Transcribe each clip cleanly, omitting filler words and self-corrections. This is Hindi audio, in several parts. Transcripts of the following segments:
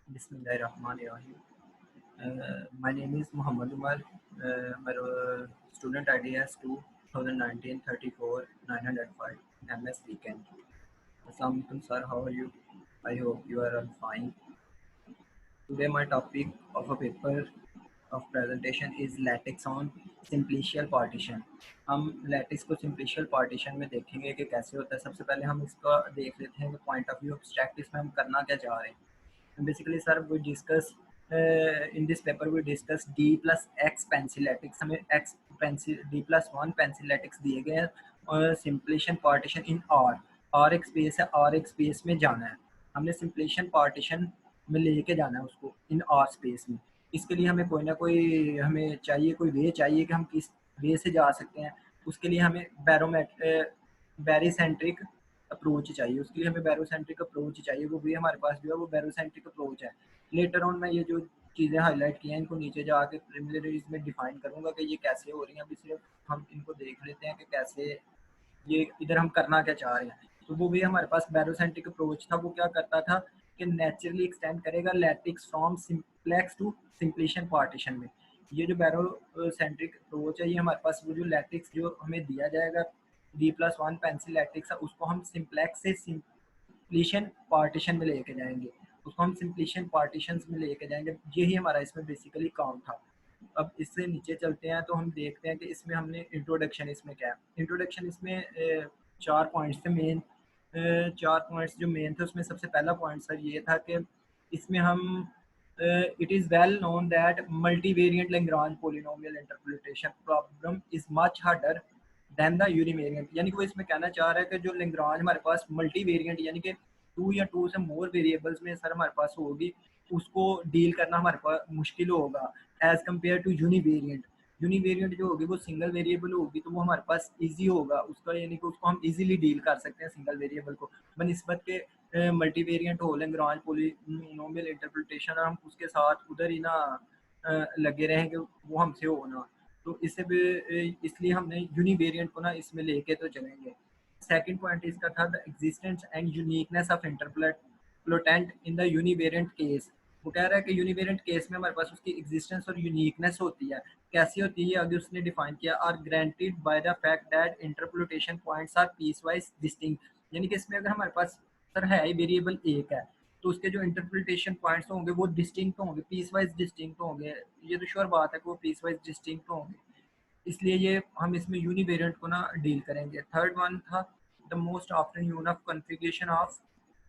Bismillahirrahmanirrahim. My name is Muhammad Umar. My student ID is 2019-34-905 MS Weekend. Assalamu alaikum sir, how are you? I hope you are all fine. Today my topic of a paper of presentation is latex on simplicial partition. हम लैटिक्स को सिंप्लिशियल पार्टीशन में देखेंगे कि कैसे होता है। सबसे पहले हम इसका देख लेते हैं कि पॉइंट ऑफ व्यू ऑब्स्ट्रैक्ट इसमें हम करना क्या चाह रहे हैं। Basically sir we discuss in this paper we discuss d plus x pencil latics, हमें x pencil d plus 1 pencil latics दिए गए हैं और सिंप्लिशियन पार्टीशन इन r एक स्पेस है, r एक स्पेस में जाना है। हमने सिंप्लिशियन पार्टीशन में लेके जाना है उसको इन r स्पेस में। इसके लिए हमें कोई ना कोई हमें चाहिए, कोई वे चाहिए कि हम किस वे से जा सकते हैं। उसके लिए हमें बैरीसेंट्रिक अप्रोच चाहिए, उसके लिए हमें बैरोसेंट्रिक अप्रोच चाहिए। वो भी हमारे पास जो है वो बैरोसेंट्रिक अप्रोच है। लेटर ऑन मैं ये जो चीज़ें हाईलाइट की हैं इनको नीचे जाके प्रिलिमिनरीज में डिफाइन करूंगा कि ये कैसे हो रही हैं। अभी सिर्फ हम इनको देख लेते हैं कि कैसे ये इधर हम करना क्या चाह रहे हैं। तो वो भी हमारे पास बैरोसेंट्रिक अप्रोच था। वो क्या करता था कि नेचुरली एक्सटेंड करेगा lattice from simplex to सिंप्लिशियन partition में। ये जो बैरोसेंट्रिक अप्रोच है ये हमारे पास वो जो लैटिक्स जो हमें दिया जाएगा D+1 पेंसिल लैटिक्स है उसको हम सिंप्लेक्स से सिंप्लिशियन पार्टीशन में लेके जाएंगे, उसको हम सिंप्लिशियन पार्टीशंस में लेके जाएंगे। यही हमारा इसमें बेसिकली काम था। अब इससे नीचे चलते हैं तो हम देखते हैं कि इसमें हमने इंट्रोडक्शन, इसमें क्या है इंट्रोडक्शन, इसमें 4 पॉइंट्स थे मेन। 4 पॉइंट्स जो मेन थे उसमें सबसे पहला पॉइंट सर ये था कि इसमें हम it is well known that multivariate Lagrange polynomial interpretation problem is much harder than the univariate. यानी कि वो इसमें कहना चाह रहा है कि जो लैग्रांज हमारे पास मल्टीवेरिएंट यानी कि 2 या 2 से मोर वेरिएबल्स में सर हमारे पास होगी, उसको डील करना हमारे पास मुश्किल होगा एज कम्पेयर टू यूनिवेरिएंट। यूनिवेरिएंट जो होगी वो सिंगल वेरिएबल होगी तो वो हमारे पास इजी होगा उसका, यानी कि उसको हम इजीली डील कर सकते हैं सिंगल वेरिएबल को बनिस्बत के मल्टीवेरिएंट हो लैग्रांज पोलिनोमियल इंटरप्रिटेशन और हम उसके साथ उधर ही ना लगे रहेंगे वो हमसे हो ना। तो इससे भी इसलिए हमने यूनिवेरिएंट को ना इसमें लेके तो चलेंगे। सेकंड पॉइंट इसका था the existence and uniqueness of interpolant in the univariate case. वो कह रहा है कि यूनिवेरिएंट केस में हमारे पास उसकी एग्जिस्टेंस और यूनिकनेस होती है। कैसी होती है आगे उसने डिफाइन किया, are granted by the fact that interpretation points are piecewise distinct. यानी कि इसमें अगर हमारे पास सर है वेरिएबल एक है तो उसके जो इंटरप्रिटेशन पॉइंट्स होंगे वो डिस्टिंक्ट होंगे, पीस वाइज डिस्टिंक्ट होंगे। ये तो श्योर बात है कि वो पीस वाइज डिस्टिंक्ट होंगे, इसलिए ये हम इसमें यूनिवेरिएंट को ना डील करेंगे। थर्ड वन था the most often use of configuration of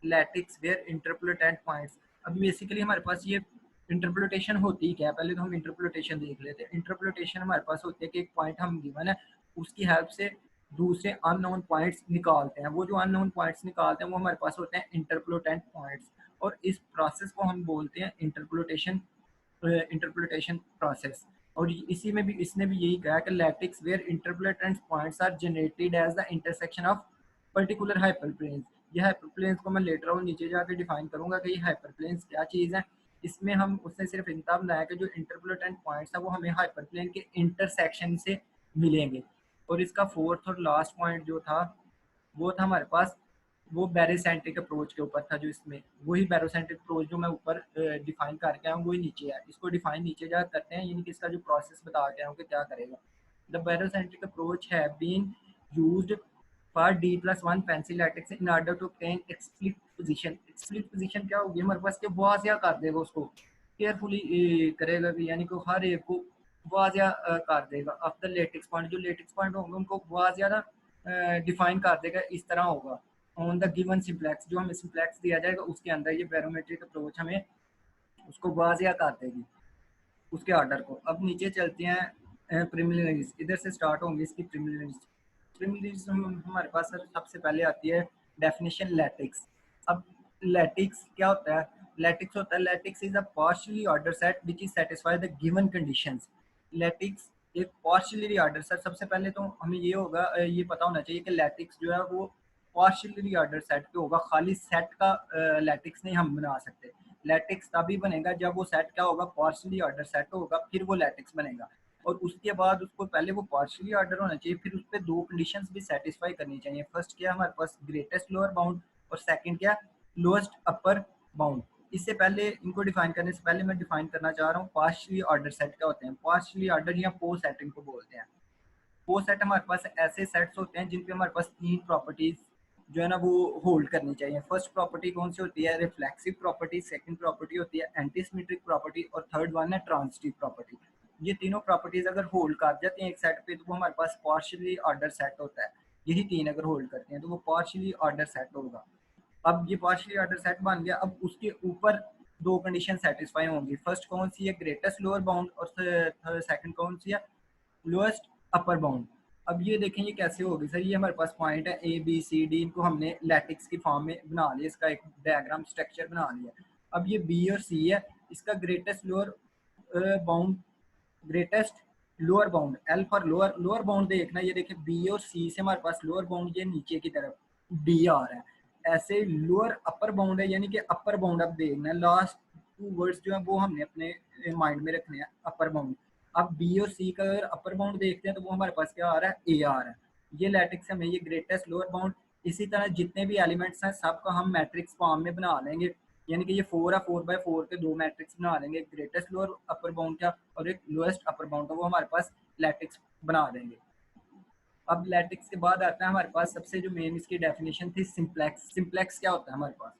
lattice where interpolant points. अब बेसिकली हमारे पास ये इंटरप्रिटेशन होती क्या है, पहले तो हम इंटरप्रिटेशन देख लेते हैं। इंटरप्रिटेशन हमारे पास होती है कि एक पॉइंट हम गिवन है उसकी हेल्प से दूसरे अननोन पॉइंट्स निकालते हैं। वो जो अननोन पॉइंट्स निकालते हैं वो हमारे पास होते हैं इंटरप्रिटेंट पॉइंट्स और इस प्रोसेस को हम बोलते हैं इंटरप्रिटेशन प्रोसेस। और इसी में भी इसने भी यही कहा कि lattice where interpolant points are generated as the intersection of particular hyperplanes. ये हाइपरप्लेन्स को मैं लेटर और नीचे जाकर डिफाइन करूंगा कि ये हाइपरप्लेन्स क्या चीज़ है। इसमें हम उसने सिर्फ इतना बनाया कि जो इंटरप्रेटेंट पॉइंट्स है वो हमें हाइपरप्लेन के इंटरसेक्शन से मिलेंगे। और इसका फोर्थ और लास्ट पॉइंट जो था वो था हमारे पास वो बैरोसेंट्रिक अप्रोच के ऊपर था। जो इसमें वही बैरोसेंट्रिक अप्रोच जो मैं ऊपर डिफाइन करके आया हूँ वही नीचे है, इसको डिफाइन नीचे जा करते हैं, यानी कि इसका जो प्रोसेस बता के आया हूँ कि क्या करेगा। The barycentric approach have been used for D+1 pencil lattice in order to obtain explicit position. Explicit position क्या होगी हमारे पास, के वाजिया कर देगा उसको, केयरफुली करेगा कि यानी कि हर एक को वाजिया कर देगा। ऑफ द लेटिक्स पॉइंट, जो लेटिक्स पॉइंट होंगे उनको वाजिया ना डिफाइन कर देगा, इस तरह होगा ऑन द गिवन सिंप्लेक्स। जो हमें सिंप्लेक्स दिया जाएगा उसके अंदर ये बैरोमेट्रिक अप्रोच हमें उसको वाजिया कर देगी उसके ऑर्डर को। अब नीचे चलते हैं प्रिलिमिनरीज, इधर से स्टार्ट होंगी इसकी प्रिलिमिनरीज। प्रिलिमिनरीज हमारे पास सबसे पहले आती है डेफिनेशन लैटिक्स। अब लैटिक्स क्या होता है, लैटिक्स होता है lattice is a partially order set which is satisfy the given conditions. Lattice एक पार्शियली ऑर्डर सेट, सबसे पहले तो हमें ये होगा ये पता होना चाहिए कि लैटिक्स जो है वो पार्शियली ऑर्डर सेट पे होगा, खाली सेट का लैटिक्स नहीं हम बना सकते। लैटिक्स तभी बनेगा जब वो सेट क्या होगा, पार्शियली ऑर्डर सेट होगा, फिर वो लैटिक्स बनेगा। और उसके बाद उसको पहले वो पार्शियली ऑर्डर होना चाहिए, फिर उस पर दो कंडीशंस भी सेटिस्फाई करनी चाहिए। फर्स्ट क्या हमारे पास ग्रेटेस्ट लोअर बाउंड और सेकंड क्या लोएस्ट अपर बाउंड। इससे पहले इनको डिफाइन करने से पहले मैं डिफाइन करना चाह रहा हूँ पार्शियली ऑर्डर सेट क्या होते हैं। पार्शियली ऑर्डर या पो सेट इनको बोलते हैं। पो सेट हमारे पास ऐसे सेट्स होते हैं जिनपे हमारे पास तीन प्रॉपर्टीज जो है ना वो होल्ड करनी चाहिए। फर्स्ट प्रॉपर्टी कौन सी होती है? Reflexive property. सेकंड प्रॉपर्टी होती है एंटीसिमेट्रिक प्रॉपर्टी और थर्ड वन है ट्रांजिटिव प्रॉपर्टी। ये तीनों प्रॉपर्टीज अगर होल्ड कर जाती हैं एक सेट पे तो वो हमारे पास पार्शियली ऑर्डर सेट होता है। यही तीन अगर होल्ड करते हैं तो वो पार्शियली ऑर्डर सेट होगा। अब ये पार्शियली ऑर्डर सेट बन गया। अब उसके ऊपर दो कंडीशन सेटिस्फाई होंगी। फर्स्ट कौन सी है? Greatest lower bound. और सेकंड कौन सी है? Lowest upper bound. अब ये देखें ये कैसे होगी सर। ये हमारे पास पॉइंट है ए बी सी डी, इनको हमने लैटिक्स की फॉर्म में बना लिया, इसका एक डायग्राम स्ट्रक्चर बना लिया। अब ये बी और सी है, इसका greatest lower bound, greatest lower bound L for lower, lower bound देखना। ये देखिए बी और सी से हमारे पास लोअर बाउंड ये नीचे की तरफ डी आ रहा है। ऐसे लोअर अपर बाउंड है, यानी कि अपर बाउंड अब देखना है। लास्ट टू वर्ड्स जो है वो हमने अपने माइंड में रखने हैं, अपर बाउंड। अब बी और सी का अगर अपर बाउंड देखते हैं तो वो हमारे पास क्या आ रहा है? ए आ रहा है। ये लैटिक्स में ये ग्रेटेस्ट लोअर बाउंड। इसी तरह जितने भी एलिमेंट्स हैं सबका हम मैट्रिक्स फॉर्म में बना लेंगे। यानी कि ये 4 है, 4x4 के दो मैट्रिक्स बना लेंगे, ग्रेटेस्ट लोअर अपर बाउंड का और एक लोएस्ट अपर बाउंड का, वो हमारे पास लैटिक्स बना देंगे। अब लैटिक्स के बाद आता है हमारे पास सबसे जो मेन इसकी डेफिनेशन थी सिंप्लेक्स। सिंप्लेक्स क्या होता है हमारे पास?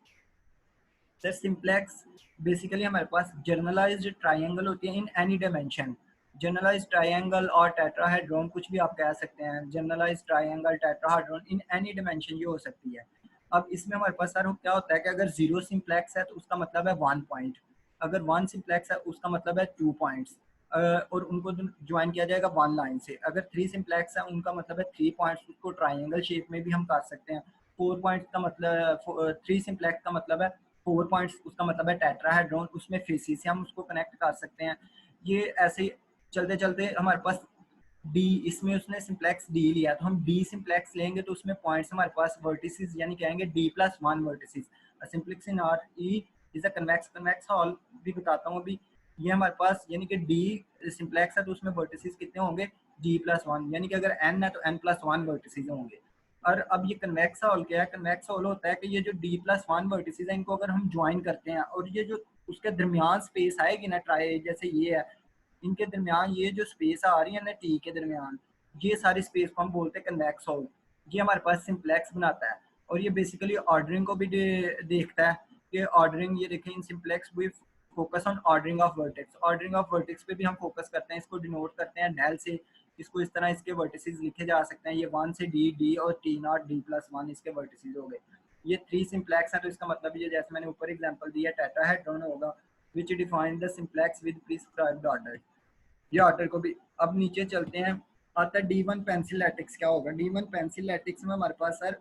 सर सिंप्लेक्स बेसिकली हमारे पास जनरलाइज्ड ट्राइंगल होती है in any dimension. Generalised triangle और टेट्राहेड्रॉन कुछ भी आप कह सकते हैं। Generalised triangle tetrahedron in any dimension ये हो सकती है। अब इसमें हमारे पास सर क्या होता है कि अगर जीरो सिंप्लेक्स है तो उसका मतलब है 1 पॉइंट, अगर 1 सिंप्लेक्स है उसका मतलब है 2 पॉइंट्स, और उनको ज्वाइन किया जाएगा 1 लाइन से। अगर 3 सिंप्लेक्स है उनका मतलब है 3 पॉइंट्स, उसको ट्राइंगल शेप में भी हम कर सकते हैं। 4 पॉइंट्स का मतलब 3 सिंप्लेक्स का मतलब है 4 पॉइंट्स, उसका मतलब है टेट्राहेड्रॉन, उसमें फेसिस से हम उसको कनेक्ट कर सकते हैं। ये ऐसे चलते चलते हमारे पास डी, इसमें उसने सिंप्लेक्स डी लिया तो हम डी सिंप्लेक्स लेंगे तो उसमें पॉइंट्स हमारे पास वर्टिसेस यानी कहेंगे d+1 vertices. Simplex in R E is a convex, convex hall भी बताता हूँ अभी। ये हमारे पास यानी कि डी सिंप्लेक्स है तो उसमें वर्टिसेस कितने होंगे? d+1, यानी कि अगर n है तो n+1 वर्टिसेस होंगे। और अब ये कन्वेक्स हॉल क्या है? कन्वेक्स हॉल होता है कि ये जो d+1 वर्टिसेस है इनको अगर हम ज्वाइन करते हैं और ये जो उसके दरमियान स्पेस आएगी ना, ट्राई जैसे ये है, इनके दरमियान ये जो स्पेस आ रही है ना टी के दरमियान, ये सारी स्पेस को हम बोलते हैं कन्वेक्स हॉल। ये हमारे पास सिंप्लेक्स बनाता है और ये बेसिकली ऑर्डरिंग को भी देखता है कि ऑर्डरिंग, ये देखें in simplex we focus on ordering of vertex. Ordering of vertex पे भी हम फोकस करते हैं, इसको डिनोट करते हैं डेल से। इसको इस तरह इसके वर्टिसेस लिखे जा सकते हैं, ये 1 से डी, डी और टी नॉट d+1 इसके वर्टिसेस हो गए। ये 3 सिंप्लेक्स है तो इसका मतलब ये जैसे मैंने ऊपर एग्जांपल दिया टेट्राहेड्रॉन होगा विच define the simplex with prescribed order. ये ऑर्डर को भी। अब नीचे चलते हैं, आता है D1 पेंसिल लैटिक्स क्या होगा? D1 पेंसिल लैटिक्स में हमारे पास सर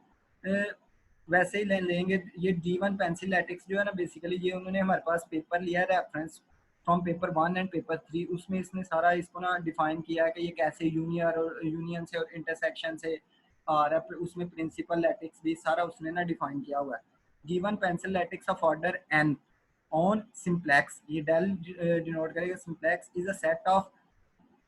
वैसे ही लेंगे। ये D1 पेंसिल लैटिक्स जो है ना बेसिकली ये उन्होंने हमारे पास पेपर लिया है reference from paper 1 and paper 3, उसमें इसने सारा इसको ना डिफाइन किया है कि ये कैसे यूनियन से और इंटरसेक्शन से आ रहा है। उसमें प्रिंसिपल लैटिक्स भी सारा उसने ना डिफाइन किया हुआ है। D1 pencil lattice of order n on simplex, ये डेल डिनोट करेगा simplex is a set of,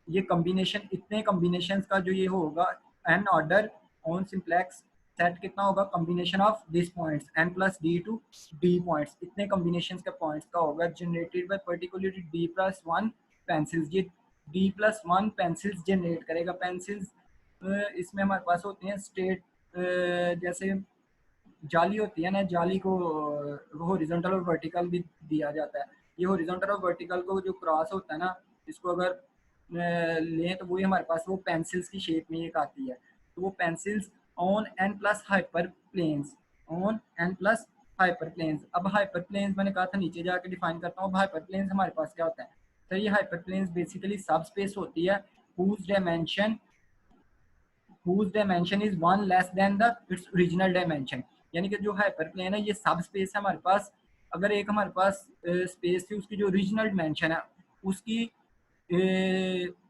ये कॉम्बिनेशन इतने कॉम्बिनेशंस का जो ये होगा n order on simplex set कितना होगा? Combination of this points n plus D to D points, इतने कॉम्बिनेशन के पॉइंट्स का होगा generated by particularly d+1 pencils. ये d+1 पेंसिल्स जनरेट करेगा। पेंसिल्स इसमें हमारे पास होती हैं स्टेट, जैसे जाली होती है ना, जाली को हॉरिजॉन्टल और वर्टिकल भी दिया जाता है। ये हॉरिजॉन्टल और वर्टिकल को जो क्रॉस होता है ना, इसको अगर लें तो वही हमारे पास वो पेंसिल्स की शेप में एक आती है। तो वो pencils on n plus hyperplanes, on n plus hyperplanes. अब हाइपर प्लेन्स मैंने कहा था नीचे जाके डिफाइन करता हूँ। अब हाइपर प्लेन्स हमारे पास क्या होता है? तो ये हाइपर प्लेन्स बेसिकली सब स्पेस होती है whose dimension is one less than the its original dimension। यानी कि जो हाइपर प्लेन है ये सब स्पेस है हमारे पास। अगर एक हमारे पास स्पेस थी उसकी जो ओरिजिनल डिमेंशन है उसकी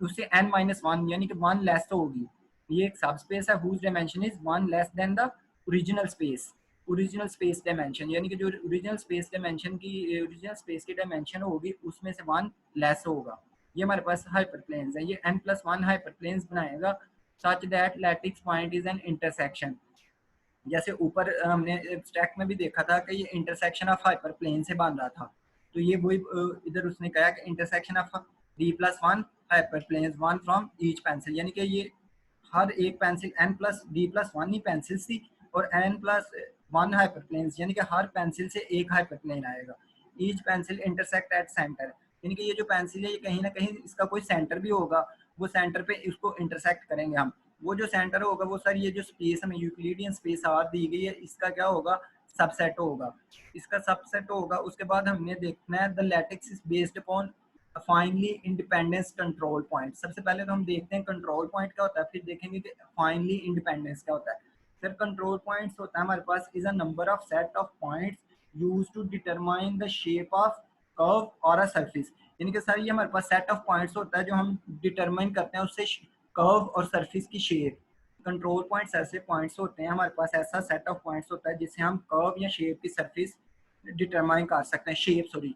उससे n-1 यानी कि 1 लेस तो होगी। ये एक सब स्पेस है whose dimension is 1 less than the original space, original space dimension, यानी कि जो ओरिजिनल स्पेस डायमेंशन की ओरिजिनल स्पेस की डायमेंशन होगी उसमें से 1 लेस होगा। ये हमारे पास हाइपर प्लेन्स है। ये n+1 हाइपर प्लेन्स बनाएगा such that lattice point is an intersection। जैसे ऊपर हमने एब्स्ट्रैक्ट में भी देखा था कि ये इंटरसेक्शन ऑफ हाइपर प्लेन से बन रहा था, तो ये वही इधर उसने कहा कि intersection of d+1 hyperplane one from each pencil, यानी कि ये हर एक पेंसिल n+d+1 ही पेंसिल्स थी और n+1 हाइपर प्लेन, यानी कि हर पेंसिल से एक हाइपर प्लेन आएगा। Each pencil intersect at centre, यानी कि ये जो पेंसिल है ये कहीं ना कहीं इसका कोई सेंटर भी होगा, वो सेंटर पे इसको इंटरसेक्ट करेंगे हम। वो जो सेंटर होगा वो सर ये जो स्पेस हमें यूक्लिडियन स्पेस आर दी गई है इसका क्या होगा, सबसेट होगा, इसका सबसेट होगा। उसके बाद हमने देखना है the lattice is based upon finally independence control point. सबसे पहले तो हम देखते हैं कंट्रोल पॉइंट क्या होता है, फिर देखेंगे कि फाइनली इंडिपेंडेंस क्या होता है। सर कंट्रोल पॉइंट्स होता है हमारे पास is a number of set of points use to determine the shape of curve और अ सरफेस, यानी कि सर ये हमारे पास सेट ऑफ पॉइंट्स होता है जो हम डिटरमाइन करते हैं उससे कर्व और सरफेस की शेप। कंट्रोल पॉइंट्स ऐसे पॉइंट्स होते हैं हमारे पास, ऐसा सेट ऑफ पॉइंट्स होता है जिससे हम कर्व या शेप की सरफेस डिटरमाइन कर सकते हैं,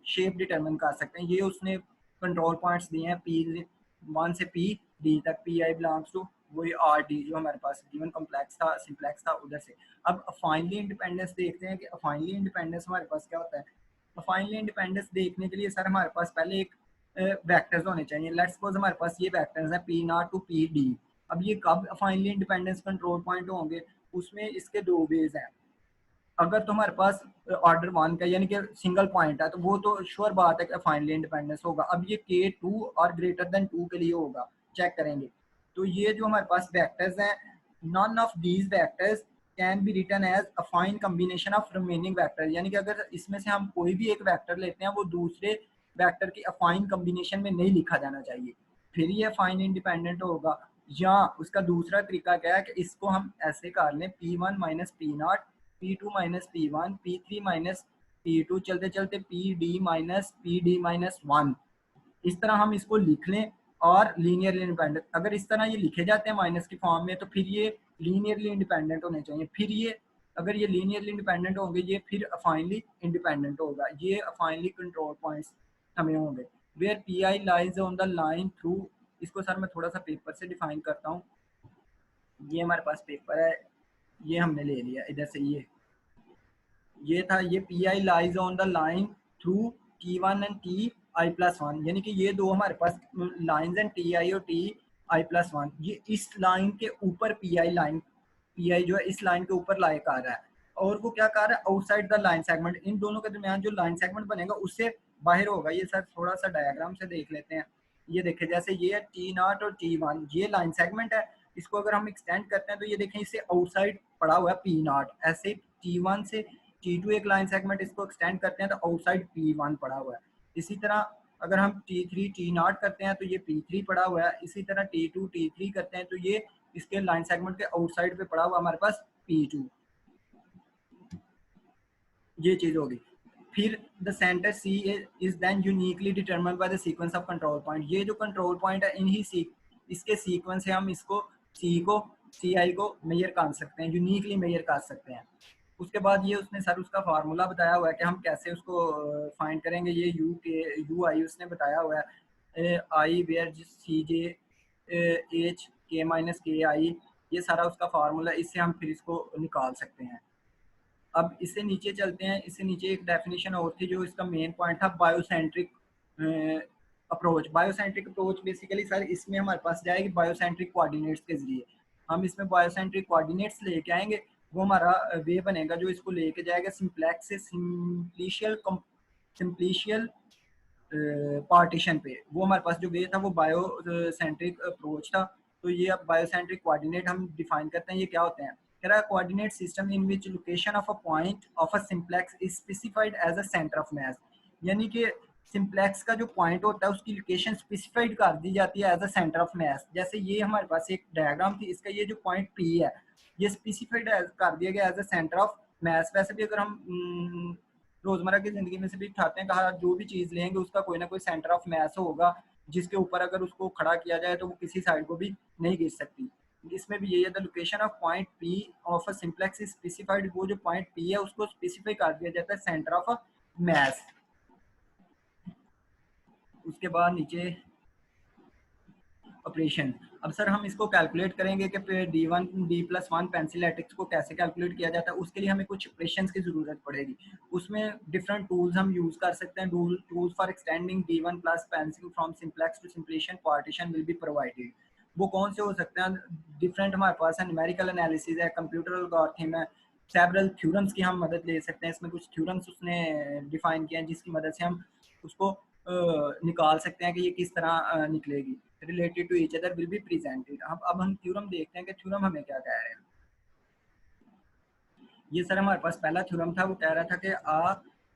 शेप डिटरमाइन कर सकते हैं। ये उसने कंट्रोल पॉइंट्स दिए हैं P1 से PD तक, PI बिलोंग्स टू वही RD जो हमारे पास गिवन कॉम्प्लेक्स था सिंप्लेक्स था उधर से। अब फाइनली इंडिपेंडेंस देखते हैं कि फाइनली इंडिपेंडेंस हमारे पास क्या होता है। फाइनली इंडिपेंडेंस देखने के लिए सर हमारे पास पहले एक वेक्टर्स होने चाहिए। लेट्स सपोज हमारे पास ये वेक्टर्स हैं P0 टू PD। अब ये कब फाइनली इंडिपेंडेंस कंट्रोल पॉइंट होंगे, उसमें इसके दो वेज हैं। अगर तो हमारे पास ऑर्डर 1 का यानी कि सिंगल पॉइंट है तो वो तो श्योर बात है कि फाइनली इंडिपेंडेंस होगा। अब ये K2 और ग्रेटर देन 2 के लिए होगा, चेक करेंगे। तो ये जो हमारे पास वेक्टर्स हैं, none of these vectors can be written as affine combination of remaining vector, यानी कि अगर इसमें से हम कोई भी एक वेक्टर लेते हैं वो दूसरे वेक्टर की अफाइन कॉम्बिनेशन में नहीं लिखा जाना चाहिए, फिर ये फाइन इंडिपेंडेंट होगा। या उसका दूसरा तरीका क्या है कि इसको हम ऐसे कर लें P1 minus P0, P2 minus P1, P3 minus P2, चलते चलते PD माइनस 1, इस तरह हम इसको लिख लें। और लीनियरली इंडिपेंडेंट अगर इस तरह ये लिखे जाते हैं माइनस की फॉर्म में तो फिर ये लीनियरली इंडिपेंडेंट होने चाहिए। फिर ये अगर ये लीनियरली इंडिपेंडेंट होंगे ये फिर अफाइनली इंडिपेंडेंट होगा, ये अफाइनली कंट्रोल पॉइंट्स हमें होंगे। Where P i lies on the line through, इसको सर मैं थोड़ा सा पेपर से डिफाइन करता हूँ। ये हमारे पास पेपर है, ये हमने ले लिया इधर से, ये था ये P i lies on the line through T1 and Ti+1, यानी कि ये दो हमारे पास लाइंस हैं Ti और Ti+1, ये इस लाइन के ऊपर पी आई जो है इस लाइन के ऊपर लाई कर रहा है और वो क्या कर रहा है आउटसाइड द लाइन सेगमेंट, इन दोनों के दरमियान जो लाइन सेगमेंट बनेगा उससे बाहर होगा। ये सर थोड़ा सा डायग्राम से देख लेते हैं। ये देखें जैसे ये T0 और T1 ये लाइन सेगमेंट है, इसको अगर हम एक्सटेंड करते हैं तो ये देखें इससे आउटसाइड पड़ा हुआ है P0, ऐसे T1 से T2 एक लाइन सेगमेंट इसको एक्सटेंड करते हैं तो आउटसाइड P1 पड़ा हुआ है। इसी तरह अगर हम T3 T0 करते हैं तो ये P3 पड़ा हुआ है, इसी तरह T2 T3 करते हैं तो ये इसके लाइन सेगमेंट के आउटसाइड पे पड़ा हुआ हमारे पास P2, ये चीज होगी। फिर the centre C is then uniquely determined by the sequence of control point, ये जो कंट्रोल पॉइंट है इसके सीक्वेंस से हम इसको सी आई को मेजर कर सकते हैं, यूनिकली मेजर कर सकते हैं। उसके बाद ये उसने सर उसका फार्मूला बताया हुआ है कि हम कैसे उसको फाइंड करेंगे। ये यू आई उसने बताया हुआ है, आई वेयर सी जे एच के माइनस के आई, ये सारा उसका फार्मूला, इससे हम फिर इसको निकाल सकते हैं। अब इससे नीचे चलते हैं, इससे नीचे एक डेफिनेशन और थी जो इसका मेन पॉइंट था, biocentric approach. Biocentric approach basically sir इसमें हमारे पास जाएगी बायोसेंट्रिक कोऑर्डिनेट्स के जरिए, हम इसमें बायोसेंट्रिक कोऑर्डिनेट्स लेके आएंगे, वो हमारा वे बनेगा जो इसको लेके जाएगा सिंप्लेक्स से सिंप्लीशियल पार्टीशन पे। वो हमारे पास जो वे था वो बायोसेंट्रिक अप्रोच था। तो ये अब बायोसेंट्रिक कोऑर्डिनेट हम डिफाइन करते हैं, ये क्या होते हैं। कह रहा है coordinate system in which location of a point of a simplex is specified as a centre of mass, यानी कि सिंप्लेक्स का जो पॉइंट होता है उसकी लोकेशन स्पेसिफाइड कर दी जाती है as a centre of mass. जैसे ये हमारे पास एक डायग्राम थी, इसका ये जो पॉइंट पी है ये स्पेसिफाइड कर दिया गया as a centre of mass. वैसे भी अगर हम रोजमर्रा की जिंदगी में से भी उठाते हैं, कहा जो भी चीज लेंगे उसका कोई ना कोई सेंटर ऑफ मास होगा जिसके ऊपर अगर उसको खड़ा किया जाए तो वो किसी साइड को भी नहीं गिर सकती। इसमें भी यही है, the location of point P of a simplex is specified, वो जो पॉइंट पी है उसको स्पेसिफाई कर दिया जाता है सेंटर ऑफ अ मास। उसके बाद नीचे ऑपरेशन। अब सर हम इसको कैलकुलेट करेंगे कि D1 D+1 पेंसिल लैटिक्स को कैसे कैलकुलेट किया जाता है। उसके लिए हमें कुछ ऑपरेशंस की ज़रूरत पड़ेगी। उसमें डिफरेंट टूल्स हम यूज़ कर सकते हैं। Tools for extending D1 plus pencil from simplex to simplicial partition will be provided. वो कौन से हो सकते हैं? डिफरेंट हमारे पास है, न्यूमेरिकल एनालिसिस है, कंप्यूटर एल्गोरिथम है, सेवरल थ्योरम्स की हम मदद ले सकते हैं। इसमें कुछ थ्योरम्स उसने डिफाइन किए हैं जिसकी मदद से हम उसको निकाल सकते हैं कि ये किस तरह निकलेगी। Related to each other will be presented. अब हम थ्योरम देखते हैं कि थ्योरम हमें क्या कह रहे हैं। ये सर हमारे पास पहला थ्योरम था, वो कह रहा था कि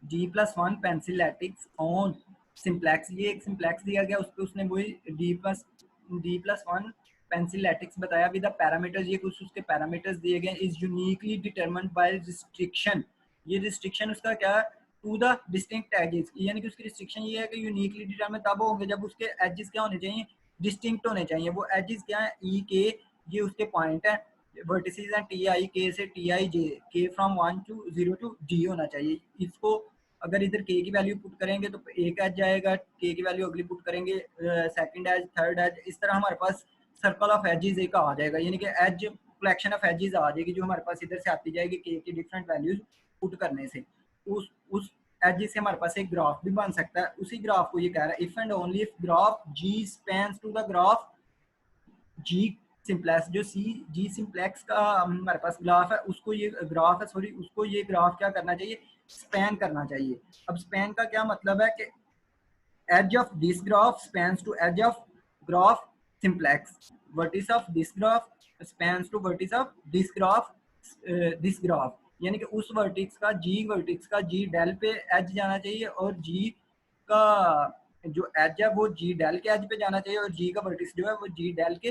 G+1 pencil lattice on simplex, ये एक सिंप्लेक्स दिया गया, उस पर उसने वही D+1 पेंसिल लैटिक्स बताया विद द पैरामीटर्स, ये कुछ उसके पैरामीटर्स दिए गए। Is uniquely determined bye restriction, ये रिस्ट्रिक्शन उसका क्या, टू द डिस्टिंक्ट एजेस, यानी कि उसकी रिस्ट्रिक्शन ये है कि यूनिकली डिटरमाइंड तब होंगे जब उसके एजेस क्या होने चाहिए, डिस्टिंक्ट होने चाहिए। वो एजेस क्या है, ई के, ये उसके पॉइंट है, वर्टिसेस हैं टी आई के से टी आई जे, के फ्रॉम 1 to 0 to G होना चाहिए। इसको अगर इधर के की वैल्यू पुट करेंगे तो एक एज जाएगा, के की वैल्यू अगली पुट करेंगे सेकंड एज, थर्ड एज, इस तरह हमारे पास सर्कल ऑफ एजेस एक आ जाएगा, यानी कि एज कलेक्शन ऑफ एजेस आ जाएगी जो हमारे पास इधर से आती जाएगी के की डिफरेंट वैल्यूज पुट करने से। उस एजेस से हमारे पास एक ग्राफ भी बन सकता है। उसी ग्राफ को ये कह रहा है, if and only if graph G spans to the graph G simplex, जो जी सिंप्लेक्स का हमारे पास ग्राफ है, उसको ये ग्राफ है सॉरी, उसको ये ग्राफ क्या करना चाहिए, स्पैन करना चाहिए। अब स्पैन का क्या मतलब है कि edge of this graph spans to edge of graph simplex, vertex of this graph spans to vertex of this graph, यानी कि उस वर्टिक्स का जी डेल पे एज जाना चाहिए और जी का जो एज है वो जी डेल के एज पे जाना चाहिए और जी का वर्टिक्स जो है वो जी डेल के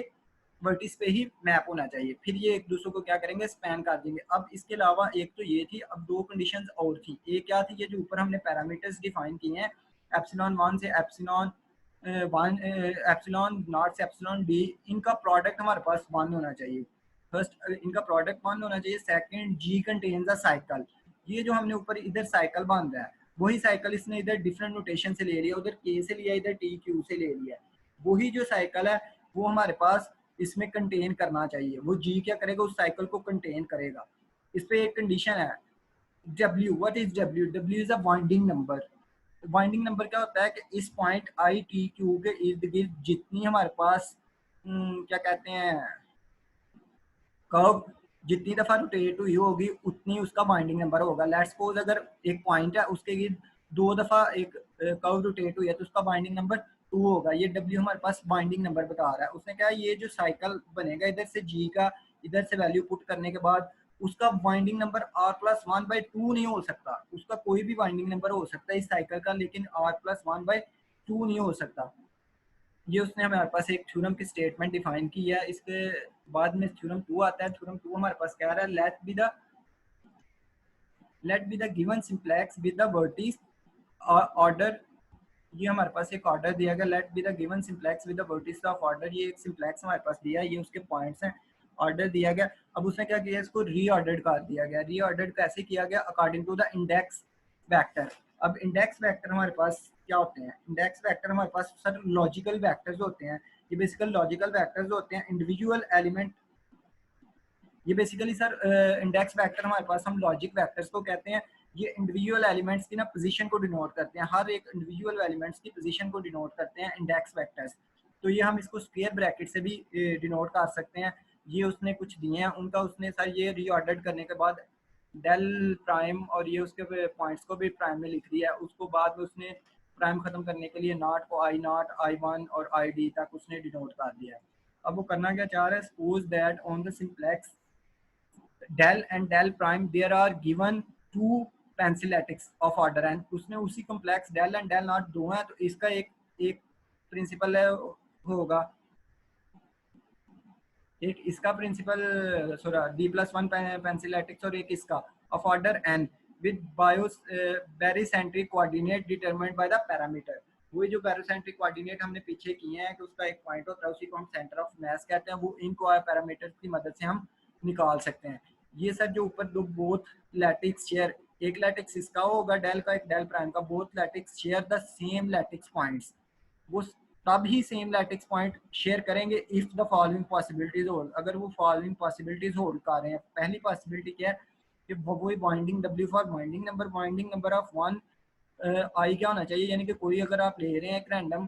वर्टिस पे ही मैप होना चाहिए। फिर ये एक दूसरे को क्या करेंगे, स्पैन कर देंगे। अब इसके अलावा एक तो ये थी, अब दो कंडीशंस और थी। एक क्या थी, ये जो ऊपर हमने पैरामीटर्स डिफाइन किए हैं, एप्सिलॉन 1 से एप्सिलॉन 1, एप्सिलॉन नॉट से एप्सिलॉन डी, इनका प्रोडक्ट हमारे पास 1 होना चाहिए। फर्स्ट इनका प्रोडक्ट 1 होना चाहिए। Second, G contains a cycle, ये जो हमने ऊपर इधर साइकिल बांधा है वही साइकिल इसने इधर डिफरेंट नोटेशन से ले लिया, उधर के से लिया, इधर टी क्यू से ले लिया। वही जो साइकिल है वो हमारे पास इसमें कंटेन करना चाहिए। वो जी क्या करेगा, उस साइकिल को कंटेन करेगा। इस पे एक कंडीशन है, W, what is W? W is a winding number. Winding number क्या होता है कि इस पॉइंट आई टी क्यू के इर्द गिर्द जितनी हमारे पास क्या कहते हैं कर्व, जितनी दफा रोटेट हुई होगी उतनी उसका बाइंडिंग नंबर होगा। लेट्स सपोज अगर एक पॉइंट है उसके गिर्द दो दफा एक कर्व रोटेट हुई है तो उसका बाइंडिंग नंबर 2 होगा। ये W हमारे पास बाइंडिंग नंबर बता रहा है। उसने कहा ये जो साइकिल बनेगा इधर से G का, इधर से वैल्यू पुट करने के बाद उसका बाइंडिंग नंबर R+1/2 नहीं हो सकता। उसका कोई भी बाइंडिंग नंबर हो सकता है इस साइकिल का, लेकिन R+1/2 नहीं हो सकता। ये उसने हमारे पास एक थ्योरम की स्टेटमेंट डिफाइन की है। इसके बाद में थ्योरम 2 आता है। थ्योरम 2 हमारे पास क्या आ रहा है, let be the given simplex with the vertices order. ये हमारे पास एक ऑर्डर दिया गया, let be the given simplex with the vertices of order. ये एक सिंप्लेक्स हमारे पास दिया है, ये उसके पॉइंट्स हैं, ऑर्डर दिया गया। अब उसने क्या किया, इसको रीऑर्डर्ड कर दिया गया। रीऑर्डर्ड कैसे किया गया, according to the index vector. अब इंडेक्स वेक्टर हमारे पास क्या होते हैं, इंडेक्स वेक्टर हमारे पास सर लॉजिकल वेक्टर्स होते हैं। ये बेसिकली लॉजिकल वेक्टर्स होते हैं, इंडिविजुअल एलिमेंट। ये बेसिकली सर इंडेक्स वेक्टर हमारे पास हम लॉजिक वेक्टर्स को कहते हैं। ये इंडिविजुअल एलिमेंट्स की ना पोजीशन को डिनोट करते हैं, हर एक इंडिविजुअल एलिमेंट्स की पोजीशन को डिनोट करते हैं इंडेक्स वेक्टर्स। तो ये हम इसको स्क्वायर ब्रैकेट से भी डिनोट कर सकते हैं। ये उसने कुछ दिए हैं उनका, उसने सर ये रीऑर्डर्ड करने के बाद डेल प्राइम और ये उसके पॉइंट्स को भी प्राइम में लिख दिया। उसको बाद में उसने प्राइम खत्म करने के लिए नॉट को आई नॉट, I1 और ID तक उसने डिनोट कर दिया। अब वो करना क्या चाह रहा है, suppose that on the simplex del and del prime there are given two pencil latics of order n। उसने उसी complex del and del not दो हैं तो इसका एक प्रिंसिपल है होगा, एक इसका principal sorry D+1 pencil lattice और एक इसका of order n with biocentric coordinate determined by the parameter. वही जो बायोसेंट्रिक कोऑर्डिनेट हमने पीछे किए हैं कि उसका एक पॉइंट होता है उसी को हम सेंटर ऑफ मास कहते हैं, वो इनको पैरामीटर की मदद से हम निकाल सकते हैं। ये सर जो ऊपर दो बोथ लैटिक्स शेयर, एक लैटिक्स इसका होगा डेल का, एक डेल प्राइम का, both lattice share the same lattice points. वो तब ही सेम लैटिक्स पॉइंट शेयर करेंगे if the following possibilities hold, अगर वो फॉलोइंग पॉसिबिलिटीज होल्ड कर रहे हैं। पहली पॉसिबिलिटी क्या है कि वही binding W for binding number of one i क्या होना चाहिए, यानी कि कोई अगर आप ले रहे हैं एक रैंडम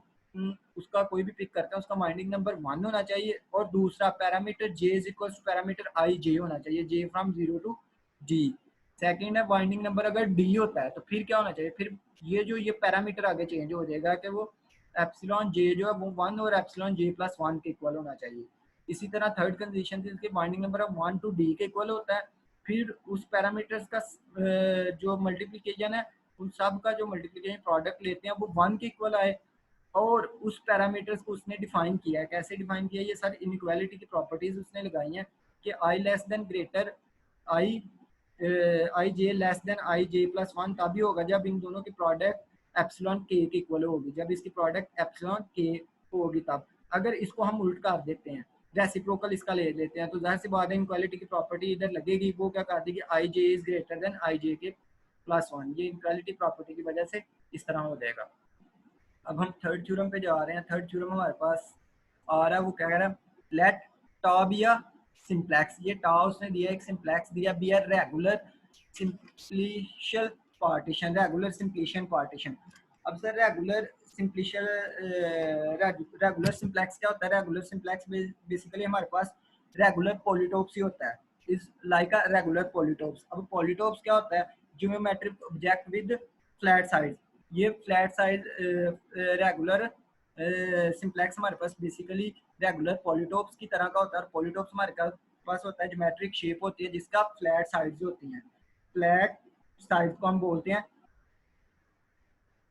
उसका कोई भी पिक करते हैं उसका बाइंडिंग नंबर 1 होना चाहिए, और दूसरा parameter j is equal to parameter i j होना चाहिए, j from 0 to d। Second है बाइंडिंग नंबर अगर d होता है तो फिर क्या होना चाहिए, फिर ये पैरामीटर आगे चेंज हो जाएगा कि वो एप्सिलॉन j जो है वो 1 और एप्सिलॉन j प्लस 1 के इक्वल होना चाहिए। इसी तरह थर्ड कंडीशन इसके binding number of 1 to d के इक्वल होता है, फिर उस पैरामीटर्स का जो मल्टीप्लिकेशन है उन सब का जो मल्टीप्लिकेशन प्रोडक्ट लेते हैं वो 1 के इक्वल आए, और उस पैरामीटर्स को उसने डिफाइन किया है। कैसे डिफाइन किया है, ये सारी इनइक्वालिटी की प्रॉपर्टीज उसने लगाई हैं कि i less than greater i i j less than i j plus 1 तभी होगा जब इन दोनों की प्रोडक्ट एप्सिलॉन के इक्वल होगी, जब इसकी प्रोडक्ट एप्सिलॉन के होगी तब। अगर इसको हम उल्ट कर देते हैं, रेसिप्रोकल इसका ले लेते हैं, तो जाहिर सी बात है इनक्वालिटी की प्रॉपर्टी इधर लगेगी, वो क्या कर देगी आई जे इज ग्रेटर देन आई जे के प्लस 1, ये इनक्वालिटी प्रॉपर्टी की वजह से इस तरह हो जाएगा। अब हम थर्ड थ्योरम पे जा रहे हैं। थर्ड थ्योरम हमारे पास आ रहा है, वो क्या कह रहा है, लेट टा बी अ सिंप्लेक्स, ये टा उसने दिया एक सिंप्लेक्स दिया, be a regular simplicial partition, regular simplicial partition. अब सर रेगुलर सिंप्लेक्स क्या होता है, रेगुलर सिंप्लेक्स बेसिकली हमारे पास रेगुलर पॉलीटोप्स ही होता है, इज लाइक अ रेगुलर पॉलीटोप्स। अब पॉलीटोप्स क्या होता है, geometric object with flat side, ये फ्लैट साइज रेगुलर सिंप्लेक्स हमारे पास बेसिकली रेगुलर पॉलीटोप्स की तरह का होता है। और पॉलीटोप्स हमारे पास होता है ज्योमेट्रिक शेप होती है जिसका फ्लैट साइड्स होती हैं, फ्लैट साइड्स को हम बोलते हैं,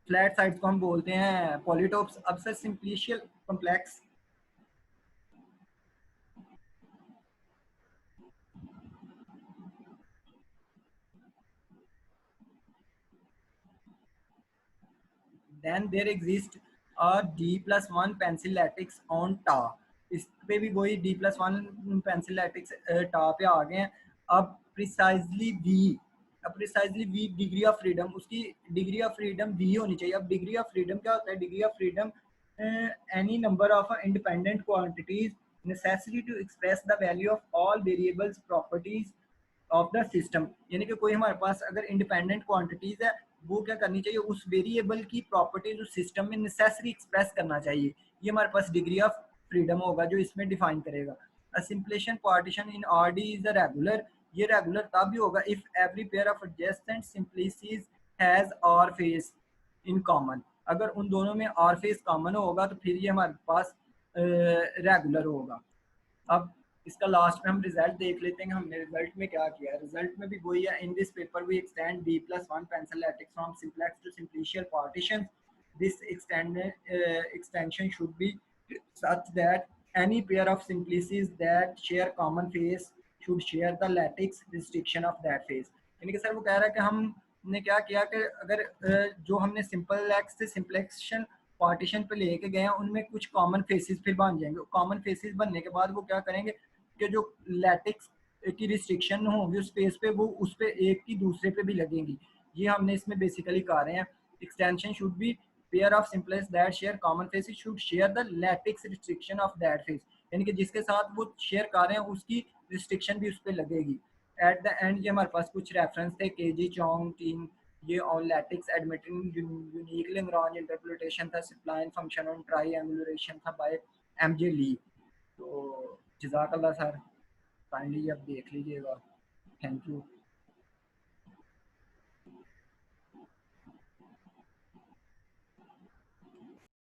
फ्लैट साइड्स को हम बोलते हैं पॉलीटोप्स। अब sir simplicial complex, then there exists a d+1 pencil lattice on टा, इस पे भी वही d+1 पेंसिल लैटिक्स टा पे आ गए हैं। अब precisely v degree of freedom, उसकी डिग्री ऑफ फ्रीडम वी होनी चाहिए। अब डिग्री ऑफ फ्रीडम क्या होता है, degree of freedom any number of independent quantities necessary to express the value of all variables properties of the system, यानी कि कोई हमारे पास अगर इंडिपेंडेंट क्वांटिटीज है वो क्या करनी चाहिए, उस वेरिएबल की प्रॉपर्टीज उस सिस्टम में नेसेसरी एक्सप्रेस करना चाहिए, ये हमारे पास डिग्री ऑफ फ्रीडम होगा जो इसमें डिफाइन करेगा। A simplicial partition in RD is a regular, ये रेगुलर तब भी होगा if every pair of adjacent simplices has are face in common, अगर उन दोनों में आर फेस कॉमन होगा तो फिर ये हमारे पास रेगुलर होगा। अब इसका लास्ट में हम रिजल्ट देख लेते हैं, हमने रिजल्ट में क्या किया है। रिजल्ट में भी वही है, in this paper we extend d+1 pencil lattice from simplex to simplicial partitions, this extension should be such that any pair of simplices that share common face should share the lattice restriction of that face। यानी कि सर वो कह रहा है कि हमने क्या किया कि अगर जो हमने सिंपल एक्स से सिंप्लेक्शन पार्टीशन पे लेके गए हैं उनमें कुछ कॉमन फेसेस फिर बन जाएंगे, कॉमन फेसेस बनने के बाद वो क्या करेंगे कि जो लैटिक्स की रिस्ट्रिक्शन होंगी उस पेज पे वो उस पे एक की दूसरे पे भी लगेंगी, ये हमने इसमें बेसिकली कहा रहे हैं। Extension should be pair of simplices that share common faces should share the lattice restriction of that face, यानी कि जिसके साथ वो शेयर कर रहे हैं उसकी रिस्ट्रिक्शन भी उस पर लगेगी। एट द एंड ये हमारे पास कुछ रेफरेंस थे, केजी चोंग टीम, ये on lattice admitting unique Lagrange interpretation था, सप्लाइन फंक्शन ऑन ट्राईएंगुलरेशन था बाय एमजे ली। तो जज़ाकल्लाह सर, काइंडली आप देख लीजिएगा, थैंक यू।